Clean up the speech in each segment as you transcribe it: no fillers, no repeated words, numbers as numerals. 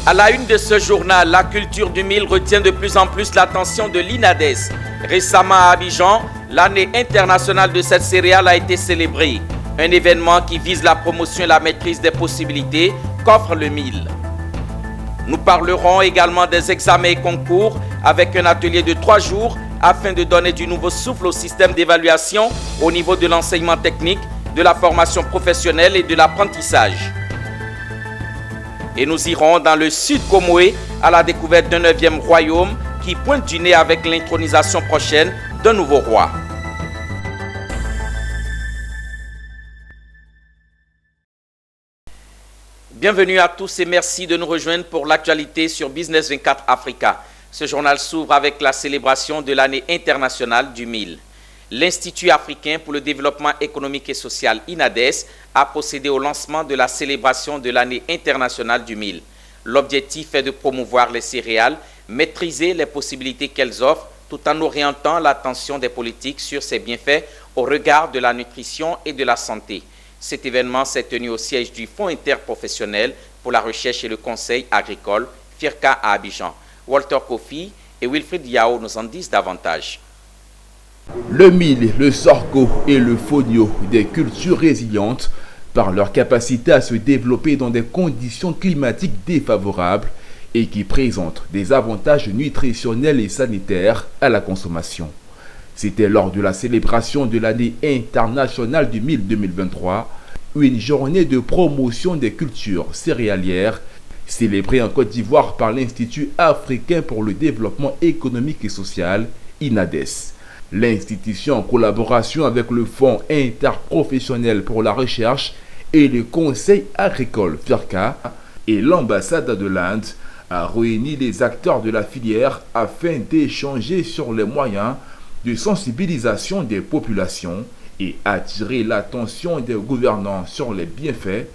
À la une de ce journal, la culture du mil retient de plus en plus l'attention de l'INADES. Récemment à Abidjan, l'année internationale de cette céréale a été célébrée. Un événement qui vise la promotion et la maîtrise des possibilités qu'offre le mil. Nous parlerons également des examens et concours avec un atelier de 3 jours afin de donner du nouveau souffle au système d'évaluation au niveau de l'enseignement technique, de la formation professionnelle et de l'apprentissage. Et nous irons dans le sud Comoé à la découverte d'un 9e royaume qui pointe du nez avec l'intronisation prochaine d'un nouveau roi. Bienvenue à tous et merci de nous rejoindre pour l'actualité sur Business 24 Africa. Ce journal s'ouvre avec la célébration de l'année internationale du mil. L'Institut africain pour le développement économique et social INADES a procédé au lancement de la célébration de l'année internationale du mil. L'objectif est de promouvoir les céréales, maîtriser les possibilités qu'elles offrent, tout en orientant l'attention des politiques sur ses bienfaits au regard de la nutrition et de la santé. Cet événement s'est tenu au siège du Fonds interprofessionnel pour la recherche et le conseil agricole, FIRCA à Abidjan. Walter Kofi et Wilfried Yao nous en disent davantage. Le mil, le sorgho et le fonio, des cultures résilientes par leur capacité à se développer dans des conditions climatiques défavorables et qui présentent des avantages nutritionnels et sanitaires à la consommation. C'était lors de la célébration de l'année internationale du mil 2023, une journée de promotion des cultures céréalières célébrée en Côte d'Ivoire par l'Institut africain pour le développement économique et social, INADES. L'institution, en collaboration avec le Fonds interprofessionnel pour la recherche et le conseil agricole FIRCA et l'ambassade de l'Inde, a réuni les acteurs de la filière afin d'échanger sur les moyens de sensibilisation des populations et attirer l'attention des gouvernants sur les bienfaits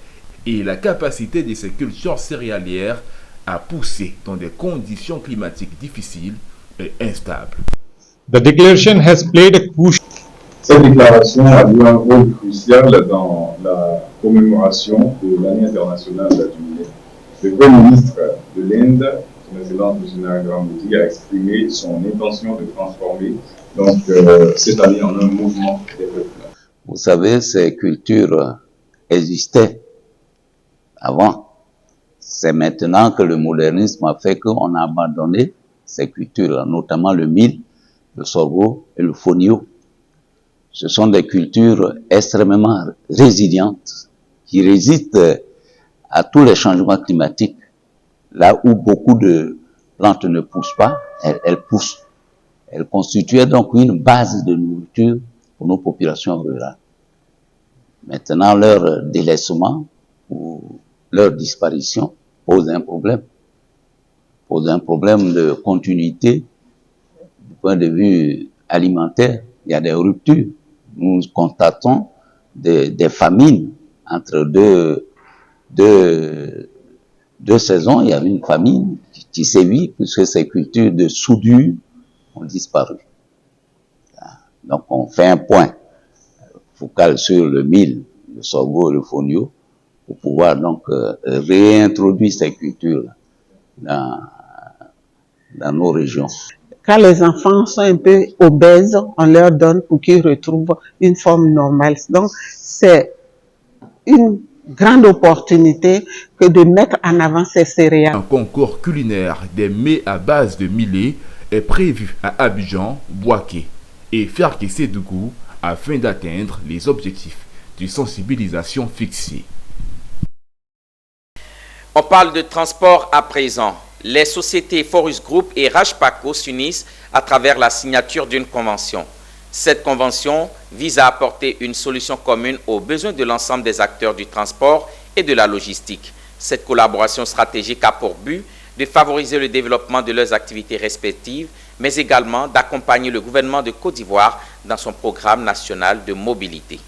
et la capacité de ces cultures céréalières à pousser dans des conditions climatiques difficiles et instables. The declaration has played a crucial. Cette déclaration a joué un rôle crucial dans la commémoration de l'année internationale du millet. Le Premier ministre de l'Inde, son Excellence M. Narendra Modi, a exprimé son intention de transformer cette année en un mouvement des peuples. Vous savez, ces cultures existaient avant. C'est maintenant que le modernisme a fait qu'on a abandonné ces cultures, notamment le mil, le sorgho et le fonio. Ce sont des cultures extrêmement résilientes qui résistent à tous les changements climatiques. Là où beaucoup de plantes ne poussent pas, elles poussent. Elles constituaient donc une base de nourriture pour nos populations rurales. Maintenant, leur délaissement ou leur disparition pose un problème. Pose un problème de continuité du point de vue alimentaire. Il y a des ruptures. Nous constatons des famines entre deux saisons. Il y a une famine qui sévit puisque ces cultures de soudure ont disparu. Donc on fait un point focal sur le mil, le sorgho, le fonio, pour pouvoir donc réintroduire ces cultures dans nos régions. Quand les enfants sont un peu obèses, on leur donne pour qu'ils retrouvent une forme normale. Donc, c'est une grande opportunité que de mettre en avant ces céréales. Un concours culinaire des mets à base de millet est prévu à Abidjan, Bouaké et Ferké-Sédougou afin d'atteindre les objectifs de sensibilisation fixés. On parle de transport à présent. Les sociétés Forus Group et Rajpaco s'unissent à travers la signature d'une convention. Cette convention vise à apporter une solution commune aux besoins de l'ensemble des acteurs du transport et de la logistique. Cette collaboration stratégique a pour but de favoriser le développement de leurs activités respectives, mais également d'accompagner le gouvernement de Côte d'Ivoire dans son programme national de mobilité.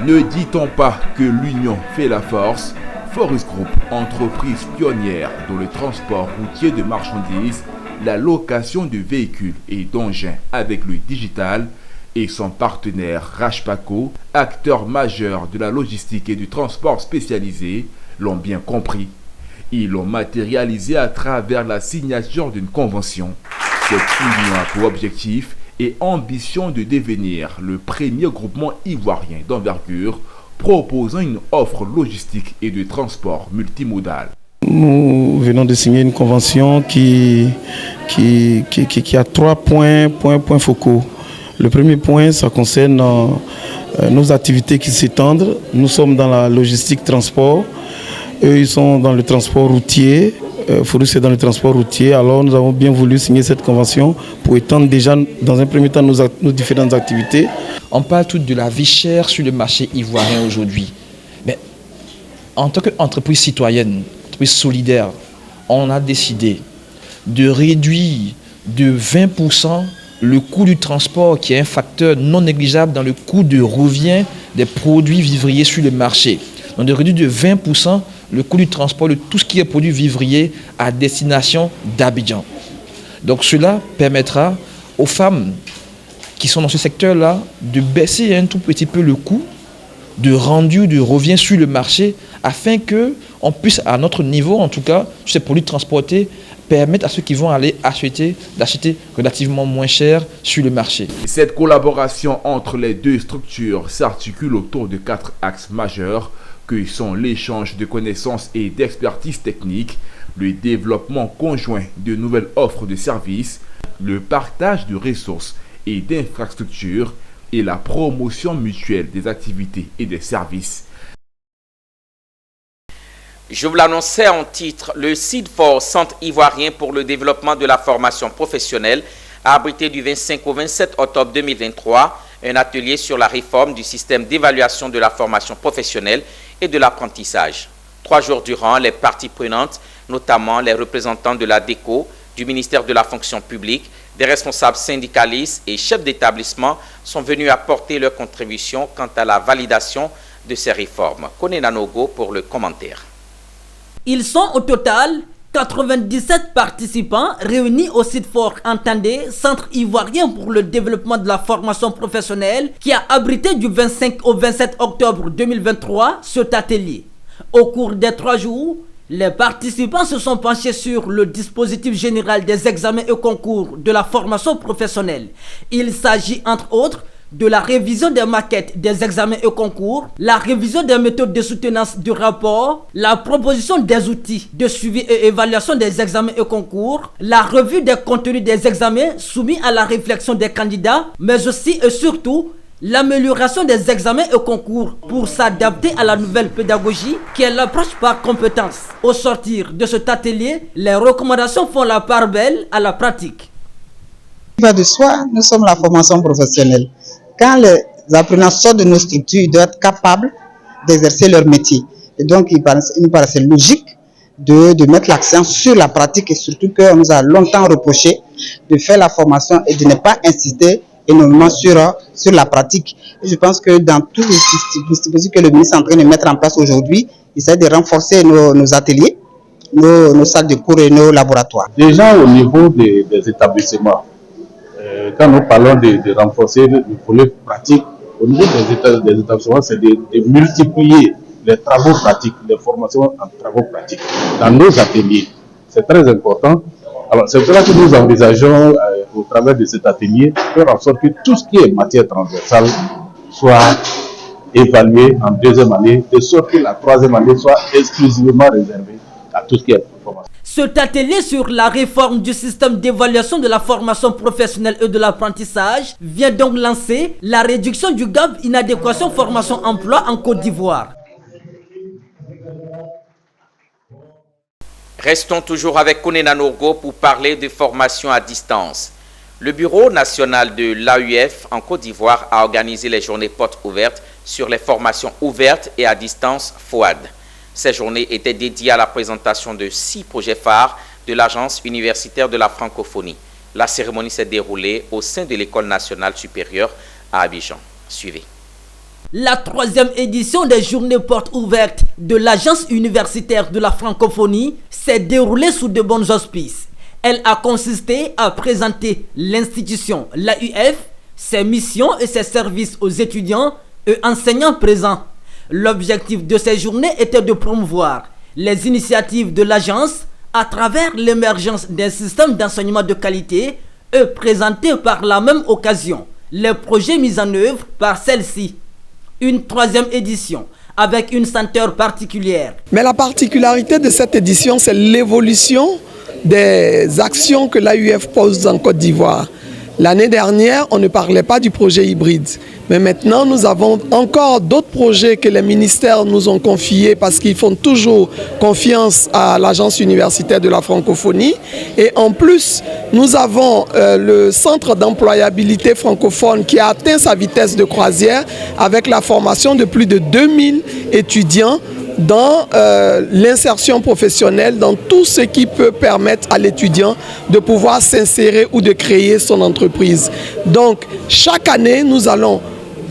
Ne dit-on pas que l'union fait la force? Forus Group, entreprise pionnière dans le transport routier de marchandises, la location de véhicules et d'engins avec le digital, et son partenaire Rajpaco, acteur majeur de la logistique et du transport spécialisé, l'ont bien compris. Ils l'ont matérialisé à travers la signature d'une convention. Cette union a pour objectif et ambition de devenir le premier groupement ivoirien d'envergure proposant une offre logistique et de transport multimodal. Nous venons de signer une convention qui a 3 points focaux. Le premier point, ça concerne nos activités qui s'étendent. Nous sommes dans la logistique transport. Eux, ils sont dans le transport routier. Forus est dans le transport routier. Alors, nous avons bien voulu signer cette convention pour étendre déjà, dans un premier temps, nos différentes activités. On parle tout de la vie chère sur le marché ivoirien aujourd'hui. Mais en tant qu'entreprise citoyenne, entreprise solidaire, on a décidé de réduire de 20% le coût du transport, qui est un facteur non négligeable dans le coût de revient des produits vivriers sur le marché. Donc de réduire de 20% le coût du transport de tout ce qui est produit vivrier à destination d'Abidjan. Donc cela permettra aux femmes qui sont dans ce secteur-là de baisser un tout petit peu le coût de rendu, de revient sur le marché, afin qu'on puisse, à notre niveau en tout cas, ces produits transportés, permettre à ceux qui vont aller d'acheter relativement moins cher sur le marché. Cette collaboration entre les deux structures s'articule autour de 4 axes majeurs que sont l'échange de connaissances et d'expertise technique, le développement conjoint de nouvelles offres de services, le partage de ressources et d'infrastructures et la promotion mutuelle des activités et des services. Je vous l'annonçais en titre, le CIDFOR, Centre ivoirien pour le développement de la formation professionnelle, a abrité du 25 au 27 octobre 2023 un atelier sur la réforme du système d'évaluation de la formation professionnelle et de l'apprentissage. 3 jours durant, les parties prenantes, notamment les représentants de la DECO, du ministère de la fonction publique, des responsables syndicalistes et chefs d'établissement sont venus apporter leur contribution quant à la validation de ces réformes. Kone Nanogo pour le commentaire. Ils sont au total 97 participants réunis au CIDFOR Entendez, Centre ivoirien pour le développement de la formation professionnelle, qui a abrité du 25 au 27 octobre 2023 cet atelier. Au cours des 3 jours, les participants se sont penchés sur le dispositif général des examens et concours de la formation professionnelle. Il s'agit entre autres de la révision des maquettes des examens et concours, la révision des méthodes de soutenance du rapport, la proposition des outils de suivi et évaluation des examens et concours, la revue des contenus des examens soumis à la réflexion des candidats, mais aussi et surtout l'amélioration des examens et concours pour s'adapter à la nouvelle pédagogie qui est l'approche par compétences. Au sortir de cet atelier, les recommandations font la part belle à la pratique. Il va de soi, nous sommes la formation professionnelle. Quand les apprenants sortent de nos structures, ils doivent être capables d'exercer leur métier. Et donc, il nous paraissait logique de mettre l'accent sur la pratique et surtout qu'on nous a longtemps reproché de faire la formation et de ne pas insister énormément sur la pratique. Et je pense que dans tous les dispositifs que le ministre est en train de mettre en place aujourd'hui, il s'agit de renforcer nos ateliers, nos salles de cours et nos laboratoires. Déjà au niveau des établissements, quand nous parlons de renforcer le volet pratique, au niveau des établissements, c'est de multiplier les travaux pratiques, les formations en travaux pratiques dans nos ateliers. C'est très important. Alors, c'est pour ça que nous envisageons, au travers de cet atelier, faire en sorte que tout ce qui est matière transversale soit évalué en 2e année, de sorte que la 3e année soit exclusivement réservée à tout ce qui est formation. Cet atelier sur la réforme du système d'évaluation de la formation professionnelle et de l'apprentissage vient donc lancer la réduction du gap inadéquation formation-emploi en Côte d'Ivoire. Restons toujours avec Kone Nanogo pour parler de formation à distance. Le Bureau national de l'AUF en Côte d'Ivoire a organisé les journées portes ouvertes sur les formations ouvertes et à distance FOAD. Ces journées étaient dédiées à la présentation de 6 projets phares de l'Agence universitaire de la francophonie. La cérémonie s'est déroulée au sein de l'École nationale supérieure à Abidjan. Suivez. La 3e édition des journées portes ouvertes de l'Agence universitaire de la francophonie s'est déroulée sous de bons auspices. Elle a consisté à présenter l'institution, l'AUF, ses missions et ses services aux étudiants et enseignants présents. L'objectif de ces journées était de promouvoir Les initiatives de l'agence, à travers l'émergence d'un système d'enseignement de qualité, est présentée par la même occasion. Les projets mis en œuvre par celle-ci. Une 3e édition, avec une senteur particulière. Mais la particularité de cette édition, c'est l'évolution des actions que l'AUF pose en Côte d'Ivoire. L'année dernière, on ne parlait pas du projet hybride. Mais maintenant, nous avons encore d'autres projets que les ministères nous ont confiés parce qu'ils font toujours confiance à l'Agence universitaire de la francophonie. Et en plus, nous avons le centre d'employabilité francophone qui a atteint sa vitesse de croisière avec la formation de plus de 2000 étudiants dans l'insertion professionnelle, dans tout ce qui peut permettre à l'étudiant de pouvoir s'insérer ou de créer son entreprise. Donc, chaque année, nous allons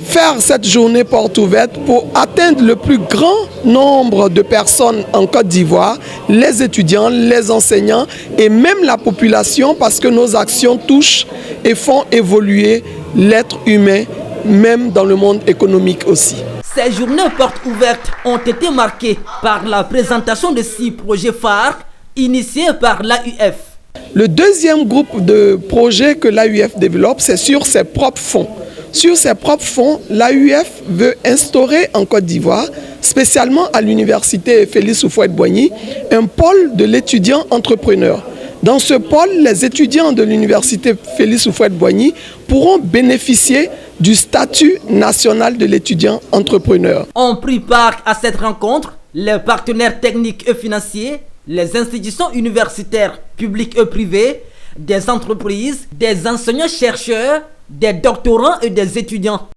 faire cette journée porte ouverte pour atteindre le plus grand nombre de personnes en Côte d'Ivoire, les étudiants, les enseignants et même la population, parce que nos actions touchent et font évoluer l'être humain, même dans le monde économique aussi. Ces journées portes ouvertes ont été marquées par la présentation de 6 projets phares initiés par l'AUF. Le deuxième groupe de projets que l'AUF développe, c'est sur ses propres fonds. Sur ses propres fonds, l'AUF veut instaurer en Côte d'Ivoire, spécialement à l'université Félix Houphouët-Boigny, un pôle de l'étudiant entrepreneur. Dans ce pôle, les étudiants de l'université Félix Houphouët-Boigny pourront bénéficier du statut national de l'étudiant entrepreneur. Ont pris part à cette rencontre les partenaires techniques et financiers, les institutions universitaires publiques et privées, des entreprises, des enseignants-chercheurs, des doctorants et des étudiants.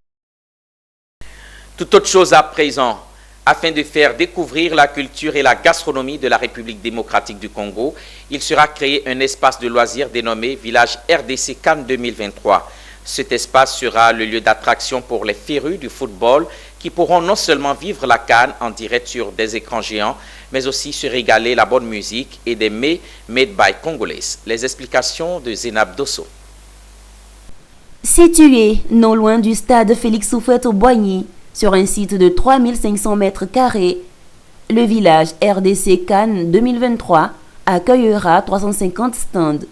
Tout autre chose à présent. Afin de faire découvrir la culture et la gastronomie de la République démocratique du Congo, il sera créé un espace de loisirs dénommé Village RDC Cannes 2023. Cet espace sera le lieu d'attraction pour les férus du football qui pourront non seulement vivre la CAN en direct sur des écrans géants, mais aussi se régaler la bonne musique et des mets made by Congolais. Les explications de Zénab Dosso. Situé non loin du stade Félix Houphouët-Boigny, sur un site de 3500 mètres carrés, le village RDC Cannes 2023 accueillera 350 stands.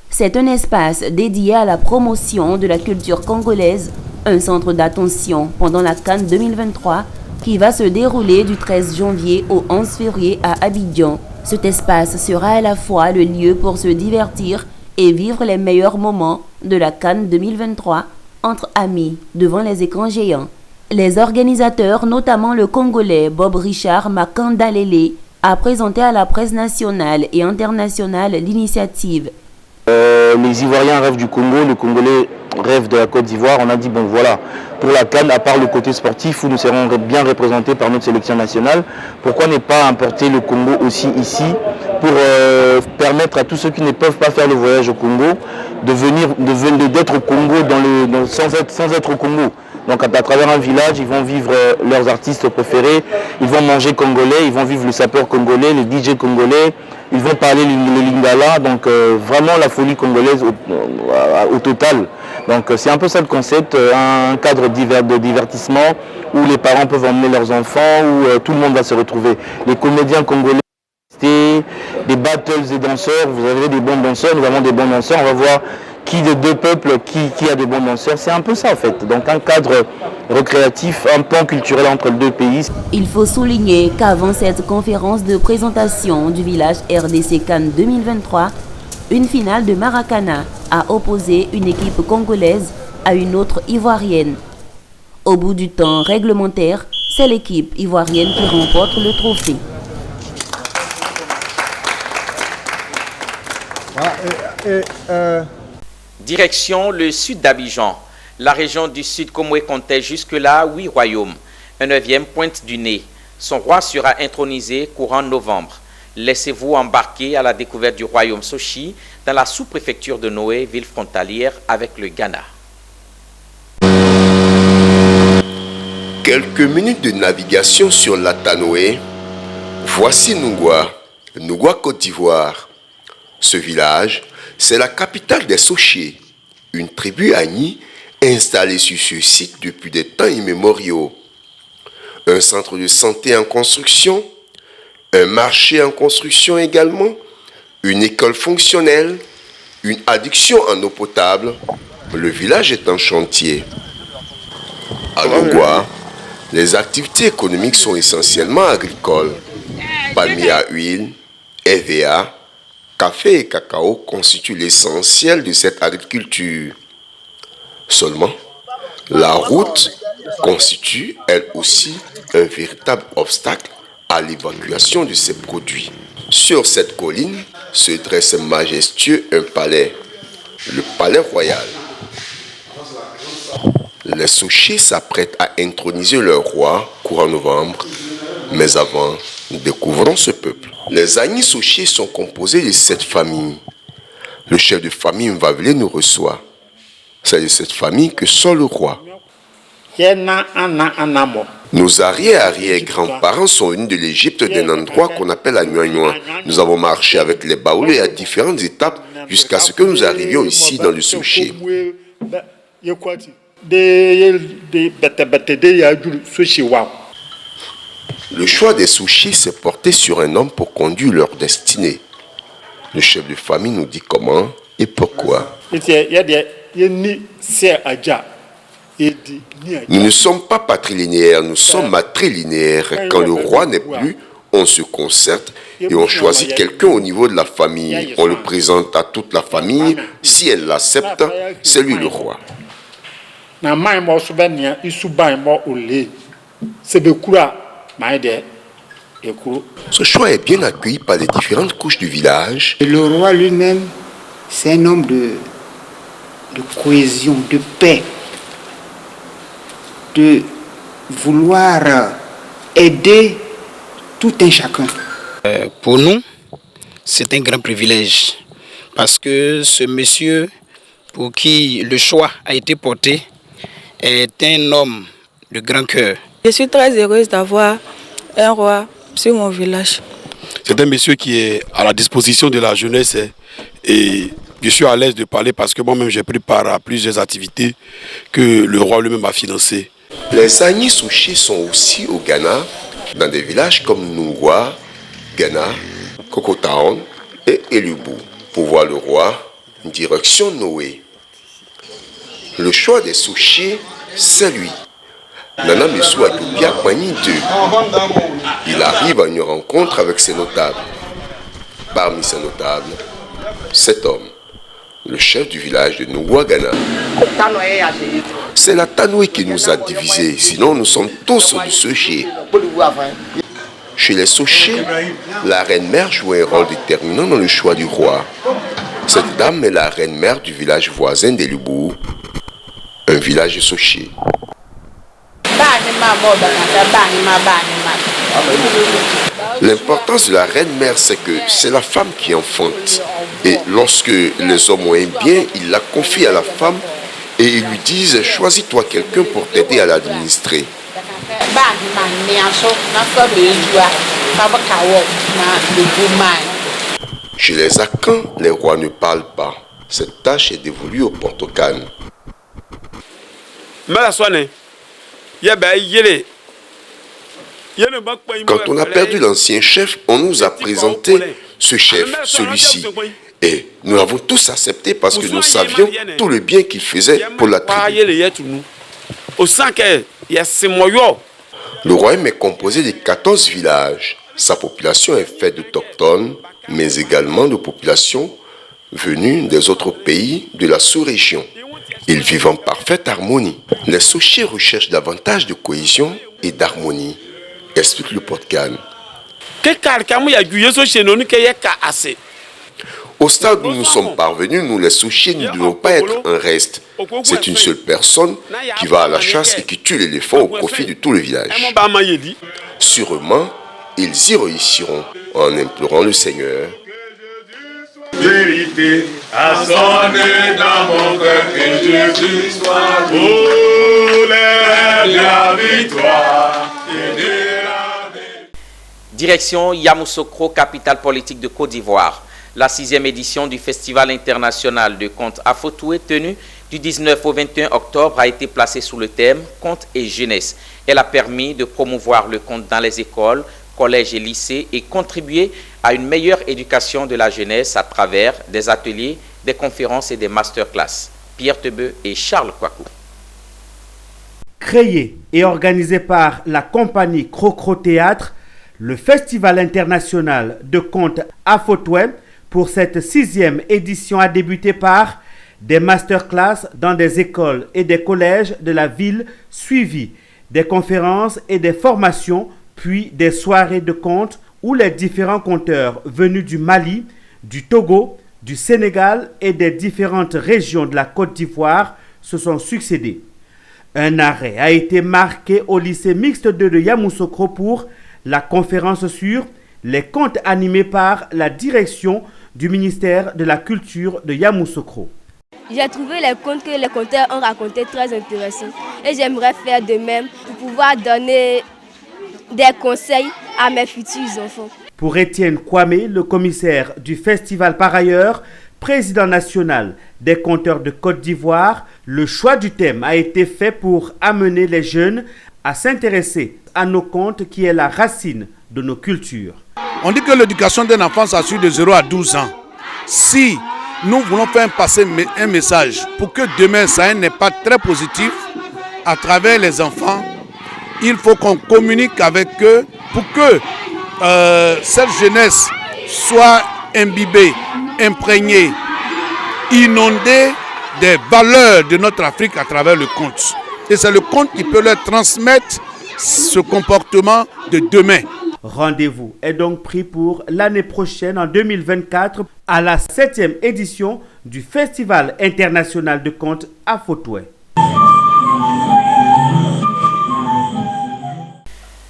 C'est un espace dédié à la promotion de la culture congolaise, un centre d'attention pendant la Cannes 2023 qui va se dérouler du 13 janvier au 11 février à Abidjan. Cet espace sera à la fois le lieu pour se divertir et vivre les meilleurs moments de la Cannes 2023 entre amis devant les écrans géants. Les organisateurs, notamment le Congolais Bob Richard Makandalele, a présenté à la presse nationale et internationale l'initiative. Les Ivoiriens rêvent du Congo, les Congolais rêvent de la Côte d'Ivoire. On a dit, bon voilà, pour la CAN, à part le côté sportif où nous serons bien représentés par notre sélection nationale, pourquoi ne pas importer le Congo aussi ici pour permettre à tous ceux qui ne peuvent pas faire le voyage au Congo d'être au Congo sans être au Congo. Donc à travers un village, ils vont vivre leurs artistes préférés, ils vont manger congolais, ils vont vivre le sapeur congolais, les DJ congolais, ils vont parler le lingala, donc vraiment la folie congolaise au total. Donc c'est un peu ça le concept, un cadre de divertissement où les parents peuvent emmener leurs enfants, où tout le monde va se retrouver. Les comédiens congolais, des battles et danseurs, vous avez des bons danseurs, nous avons des bons danseurs, on va voir qui des deux peuples, qui a des bons danseurs, c'est un peu ça en fait. Donc un cadre récréatif, un pont culturel entre les deux pays. Il faut souligner qu'avant cette conférence de présentation du village RDC Cannes 2023, une finale de Maracana a opposé une équipe congolaise à une autre ivoirienne. Au bout du temps réglementaire, c'est l'équipe ivoirienne qui remporte le trophée. Direction le sud d'Abidjan. La région du sud Komoué comptait jusque-là 8 royaumes. Un 9e pointe du nez. Son roi sera intronisé courant novembre. Laissez-vous embarquer à la découverte du royaume Sochi dans la sous-préfecture de Noé, ville frontalière avec le Ghana. Quelques minutes de navigation sur l'Atanoé. Voici Nougwa, Côte d'Ivoire. Ce village, c'est la capitale des Sochés, une tribu Agni installée sur ce site depuis des temps immémoriaux. Un centre de santé en construction, Un marché en construction également, une école fonctionnelle, une adduction en eau potable. Le village est en chantier. À Nungwa, les activités économiques sont essentiellement agricoles. Palmiers à huile, EVA, café et cacao constituent l'essentiel de cette agriculture. Seulement, la route constitue elle aussi un véritable obstacle à l'évacuation de ces produits. Sur cette colline se dresse majestueux un palais, le palais royal. Les Sochés s'apprêtent à introniser leur roi courant novembre, mais avant, nous découvrons ce peuple. Les Agni Sochés sont composés de 7 familles. Le chef de famille Mvavile nous reçoit. C'est de cette famille que sort le roi. Nos arrière-arrière-grands-parents sont venus de l'Égypte d'un endroit qu'on appelle Agnoagnoa. Nous avons marché avec les baoulés à différentes étapes jusqu'à ce que nous arrivions ici dans le Soché. Le choix des Sochés s'est porté sur un homme pour conduire leur destinée. Le chef de famille nous dit comment et pourquoi. Nous ne sommes pas patrilinéaires, nous sommes matrilinéaires. Quand le roi n'est plus, on se concerte et on choisit quelqu'un au niveau de la famille. On le présente à toute la famille. Si elle l'accepte, c'est lui le roi. Ce choix est bien accueilli par les différentes couches du village. Le roi lui-même, c'est un homme de cohésion, de paix, de vouloir aider tout un chacun. Pour nous, c'est un grand privilège parce que ce monsieur pour qui le choix a été porté est un homme de grand cœur. Je suis très heureuse d'avoir un roi sur mon village. C'est un monsieur qui est à la disposition de la jeunesse et je suis à l'aise de parler parce que moi-même j'ai pris part à plusieurs activités que le roi lui-même a financées. Les Agni Sochés sont aussi au Ghana, dans des villages comme Nungwa, Ghana, Kokotaon et Elubu. Pour voir le roi, direction Noé. Le choix des Sochés, c'est lui. Nana Messou Adubia Kwani II. Il arrive à une rencontre avec ses notables. Parmi ces notables, cet homme, le chef du village de Nungwa, Ghana. C'est la Tanoué qui nous a divisés, sinon nous sommes tous du Soché. Chez les Sochés, la reine-mère joue un rôle déterminant dans le choix du roi. Cette dame est la reine-mère du village voisin d'Elubu, un village Soché. L'importance de la reine-mère, c'est que c'est la femme qui enfante. Et lorsque les hommes ont un bien, ils la confient à la femme et ils lui disent « Choisis-toi quelqu'un pour t'aider à l'administrer ». Chez les Akans, les rois ne parlent pas. Cette tâche est dévolue au Portocan. Quand on a perdu l'ancien chef, on nous a présenté ce chef, celui-ci. Et nous l'avons tous accepté parce que nous savions tout le bien qu'il faisait pour la tribu. Le royaume est composé de 14 villages. Sa population est faite d'autochtones, mais également de populations venues des autres pays de la sous-région. Ils vivent en parfaite harmonie. Les Sochés recherchent davantage de cohésion et d'harmonie, explique le Potcan. Au stade où nous sommes parvenus, nous les Sochés ne devons pas être un reste. C'est une seule personne qui va à la chasse et qui tue l'éléphant au profit de tout le village. Sûrement, ils y réussiront en implorant le Seigneur. Vérité a sonné dans mon cœur que Jésus soit pour la victoire. Direction Yamoussoukro, capitale politique de Côte d'Ivoire. La 6e édition du Festival international de contes Afotoué, tenu du 19 au 21 octobre, a été placée sous le thème « Contes et jeunesse ». Elle a permis de promouvoir le conte dans les écoles, collèges et lycées et contribuer à une meilleure éducation de la jeunesse à travers des ateliers, des conférences et des masterclass. Pierre Tebeu et Charles Kwaku. Créé et organisé par la compagnie Crocro Théâtre, le Festival international de contes Afotoué pour cette 6e édition a débuté par des masterclass dans des écoles et des collèges de la ville, suivis des conférences et des formations, puis des soirées de contes où les différents conteurs venus du Mali, du Togo, du Sénégal et des différentes régions de la Côte d'Ivoire se sont succédés. Un arrêt a été marqué au lycée mixte 2 de Yamoussoukro pour la conférence sur les contes animés par la direction du ministère de la Culture de Yamoussoukro. J'ai trouvé les contes que les conteurs ont racontés très intéressants et j'aimerais faire de même pour pouvoir donner des conseils à mes futurs enfants. Pour Étienne Kwame, le commissaire du festival par ailleurs, président national des conteurs de Côte d'Ivoire, le choix du thème a été fait pour amener les jeunes à s'intéresser à nos contes qui est la racine de nos cultures. On dit que l'éducation d'un enfant s'assure de 0 à 12 ans. Si nous voulons faire passer un message pour que demain ça ait un impact très positif à travers les enfants, il faut qu'on communique avec eux pour que cette jeunesse soit imbibée, imprégnée, inondée des valeurs de notre Afrique à travers le conte. Et c'est le conte qui peut leur transmettre ce comportement de demain. Rendez-vous est donc pris pour l'année prochaine, en 2024, à la 7e édition du Festival international de contes Afotoué.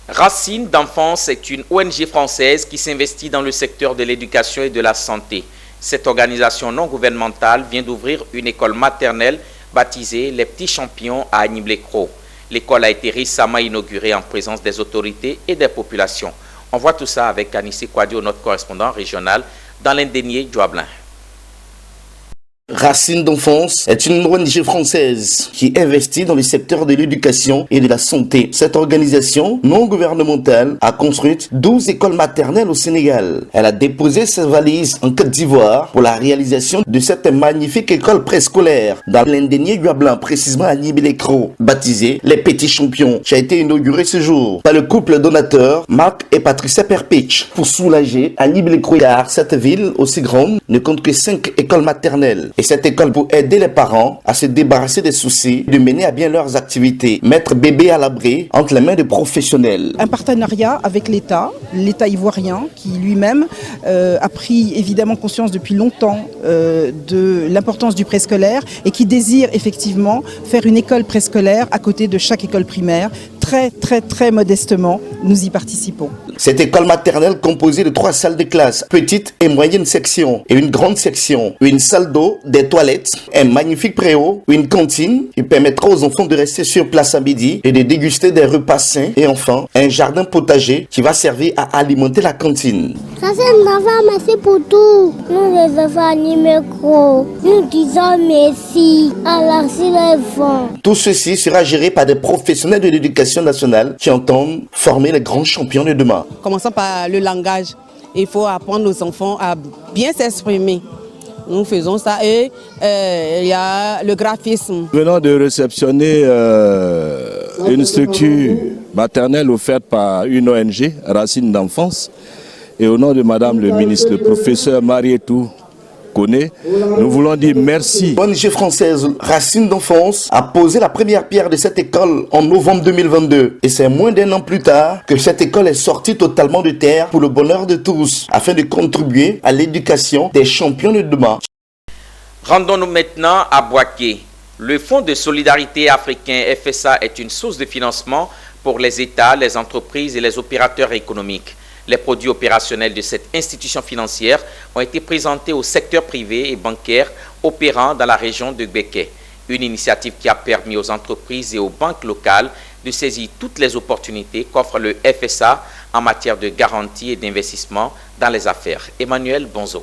Racine d'enfance est une ONG française qui s'investit dans le secteur de l'éducation et de la santé. Cette organisation non gouvernementale vient d'ouvrir une école maternelle baptisée Les Petits Champions à Agnibles-les-Cros. L'école a été récemment inaugurée en présence des autorités et des populations. On voit tout ça avec Anissé Kouadio, notre correspondant régional, dans l'indénié Djouablin. Racine d'enfance est une ONG française qui investit dans le secteur de l'éducation et de la santé. Cette organisation non gouvernementale a construit 12 écoles maternelles au Sénégal. Elle a déposé ses valises en Côte d'Ivoire pour la réalisation de cette magnifique école préscolaire dans l'indénié Djouablin, précisément à Agnibles-les-Cros, baptisée Les Petits Champions, qui a été inaugurée ce jour par le couple donateur Marc et Patricia Perpich pour soulager Agnibles-les-Cros, car cette ville aussi grande ne compte que 5 écoles maternelles. Et cette école pour aider les parents à se débarrasser des soucis, de mener à bien leurs activités, mettre bébé à l'abri entre les mains de professionnels. Un partenariat avec l'État ivoirien qui lui-même a pris évidemment conscience depuis longtemps de l'importance du préscolaire et qui désire effectivement faire une école préscolaire à côté de chaque école primaire. Très modestement, nous y participons. Cette école maternelle composée de 3 salles de classe, petite et moyenne section et une grande section, une salle d'eau, des toilettes, un magnifique préau, une cantine qui permettra aux enfants de rester sur place à midi et de déguster des repas sains et enfin un jardin potager qui va servir à alimenter la cantine. Ça c'est un enfant, merci pour tout. Nous les enfants Agnibles-les-Cros, nous disons merci à l'enfant. Tout ceci sera géré par des professionnels de l'éducation nationale qui entendent former les grands champions de demain. Commençons par le langage. Il faut apprendre aux enfants à bien s'exprimer. Nous faisons ça et il y a le graphisme. Nous venons de réceptionner une structure maternelle offerte par une ONG, Racine d'enfance. Et au nom de Madame le ministre, le professeur Marietou Koné, nous voulons dire merci. L'ONG française Racine d'enfance a posé la première pierre de cette école en novembre 2022. Et c'est moins d'1 an plus tard que cette école est sortie totalement de terre pour le bonheur de tous, afin de contribuer à l'éducation des champions de demain. Rendons-nous maintenant à Bouaké. Le Fonds de solidarité africain FSA est une source de financement pour les États, les entreprises et les opérateurs économiques. Les produits opérationnels de cette institution financière ont été présentés au secteur privé et bancaire opérant dans la région de Béké. Une initiative qui a permis aux entreprises et aux banques locales de saisir toutes les opportunités qu'offre le FSA en matière de garantie et d'investissement dans les affaires. Emmanuel Bonzo.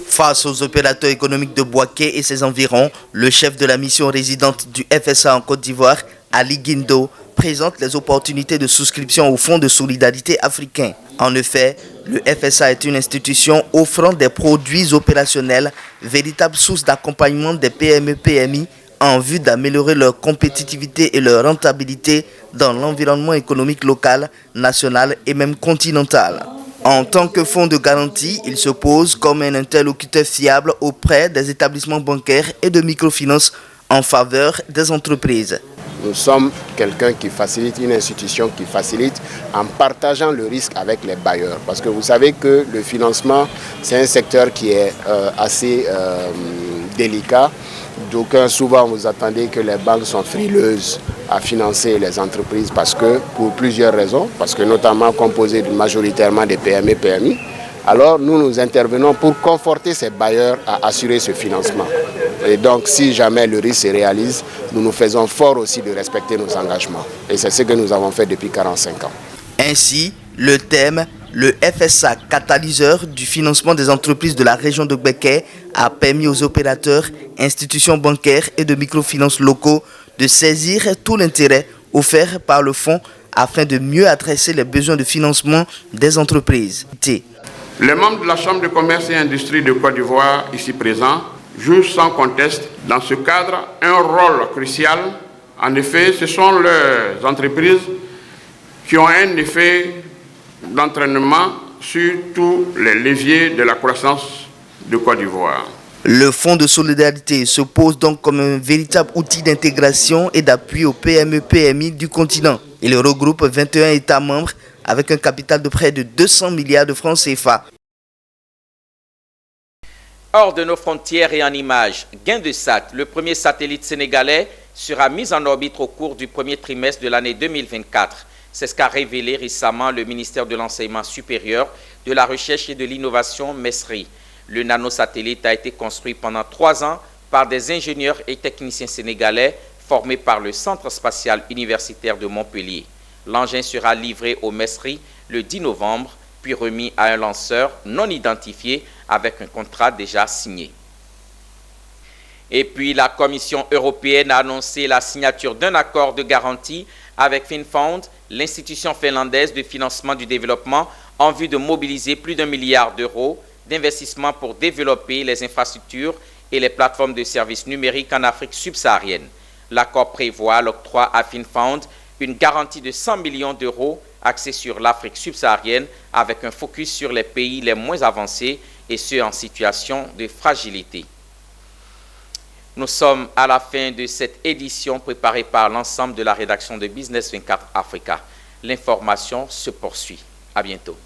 Face aux opérateurs économiques de Bouaké et ses environs, le chef de la mission résidente du FSA en Côte d'Ivoire Ali Guindo, présente les opportunités de souscription au Fonds de solidarité africain. En effet, le FSA est une institution offrant des produits opérationnels, véritable source d'accompagnement des PME-PMI en vue d'améliorer leur compétitivité et leur rentabilité dans l'environnement économique local, national et même continental. En tant que fonds de garantie, il se pose comme un interlocuteur fiable auprès des établissements bancaires et de microfinance en faveur des entreprises. Nous sommes quelqu'un qui facilite, une institution qui facilite en partageant le risque avec les bailleurs. Parce que vous savez que le financement, c'est un secteur qui est assez délicat. D'aucuns, souvent, vous attendez que les banques sont frileuses à financer les entreprises parce que, pour plusieurs raisons, parce que notamment composées majoritairement des PME, PMI. Alors, nous intervenons pour conforter ces bailleurs à assurer ce financement. Et donc, si jamais le risque se réalise, nous nous faisons fort aussi de respecter nos engagements. Et c'est ce que nous avons fait depuis 45 ans. Ainsi, le thème, le FSA catalyseur du financement des entreprises de la région de Beké, a permis aux opérateurs, institutions bancaires et de microfinances locaux de saisir tout l'intérêt offert par le fonds afin de mieux adresser les besoins de financement des entreprises. Les membres de la Chambre de commerce et industrie de Côte d'Ivoire, ici présents, jouent sans conteste dans ce cadre un rôle crucial. En effet, ce sont les entreprises qui ont un effet d'entraînement sur tous les leviers de la croissance de Côte d'Ivoire. Le Fonds de solidarité se pose donc comme un véritable outil d'intégration et d'appui aux PME-PMI du continent. Il regroupe 21 États membres avec un capital de près de 200 milliards de francs CFA. Hors de nos frontières et en images, Gaindesat, le premier satellite sénégalais, sera mis en orbite au cours du premier trimestre de l'année 2024. C'est ce qu'a révélé récemment le ministère de l'Enseignement supérieur, de la Recherche et de l'Innovation, MESRI. Le nanosatellite a été construit pendant 3 ans par des ingénieurs et techniciens sénégalais formés par le Centre spatial universitaire de Montpellier. L'engin sera livré au MESRI le 10 novembre, puis remis à un lanceur non identifié avec un contrat déjà signé. Et puis la Commission européenne a annoncé la signature d'un accord de garantie avec FinFund, l'institution finlandaise de financement du développement, en vue de mobiliser plus d'1 milliard d'euros d'investissement pour développer les infrastructures et les plateformes de services numériques en Afrique subsaharienne. L'accord prévoit l'octroi à FinFund une garantie de 100 millions d'euros axée sur l'Afrique subsaharienne avec un focus sur les pays les moins avancés et ceux en situation de fragilité. Nous sommes à la fin de cette édition préparée par l'ensemble de la rédaction de Business 24 Africa. L'information se poursuit. À bientôt.